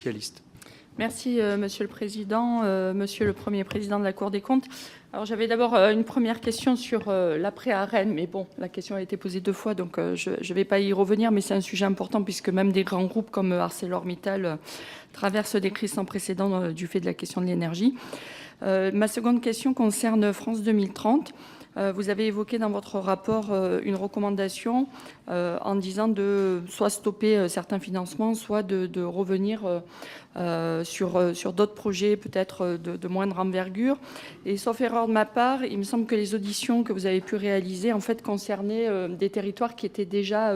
Socialiste. Merci, Monsieur le Président, Monsieur le Premier Président de la Cour des comptes. Alors j'avais d'abord une première question sur l'après-ARENH, mais bon, la question a été posée 2 fois, donc je ne vais pas y revenir, mais c'est un sujet important puisque même des grands groupes comme ArcelorMittal traversent des crises sans précédent du fait de la question de l'énergie. Ma seconde question concerne France 2030. Vous avez évoqué dans votre rapport une recommandation en disant de soit stopper certains financements, soit de revenir sur d'autres projets peut-être de moindre envergure. Et sauf erreur de ma part, il me semble que les auditions que vous avez pu réaliser en fait concernaient des territoires qui étaient déjà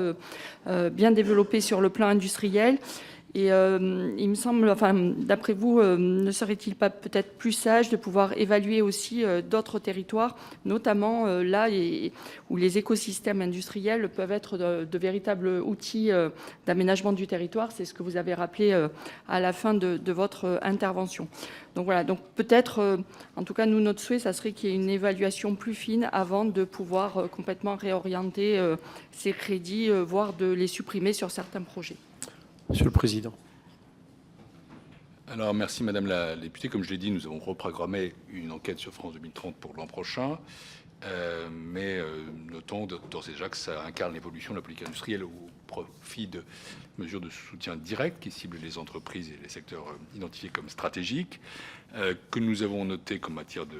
bien développés sur le plan industriel. Et il me semble, enfin, d'après vous, ne serait-il pas peut-être plus sage de pouvoir évaluer aussi d'autres territoires, notamment là où les écosystèmes industriels peuvent être de véritables outils d'aménagement du territoire. C'est ce que vous avez rappelé à la fin de votre intervention. Donc voilà, donc peut-être, en tout cas, nous, notre souhait, ça serait qu'il y ait une évaluation plus fine avant de pouvoir complètement réorienter ces crédits, voire de les supprimer sur certains projets. Monsieur le Président. Alors, merci Madame la députée. Comme je l'ai dit, nous avons reprogrammé une enquête sur France 2030 pour l'an prochain. Mais notons d'ores et déjà que ça incarne l'évolution de la politique industrielle au profit de mesures de soutien direct qui ciblent les entreprises et les secteurs identifiés comme stratégiques, que nous avons noté qu'en matière de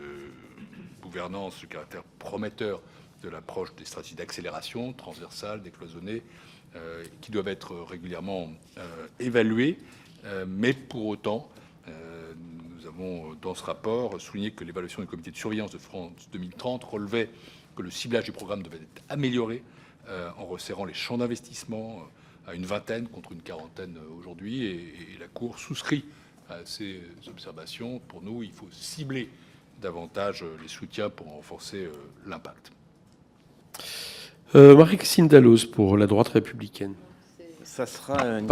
gouvernance, le caractère prometteur de l'approche des stratégies d'accélération transversale, décloisonnées, qui doivent être régulièrement évaluées. Mais pour autant, nous avons dans ce rapport souligné que l'évaluation du comité de surveillance de France 2030 relevait que le ciblage du programme devait être amélioré en resserrant les champs d'investissement à une vingtaine contre une quarantaine aujourd'hui. Et la Cour souscrit à ces observations. Pour nous, il faut cibler davantage les soutiens pour renforcer l'impact. Marie-Christine Dalloz pour la droite républicaine. Ça sera une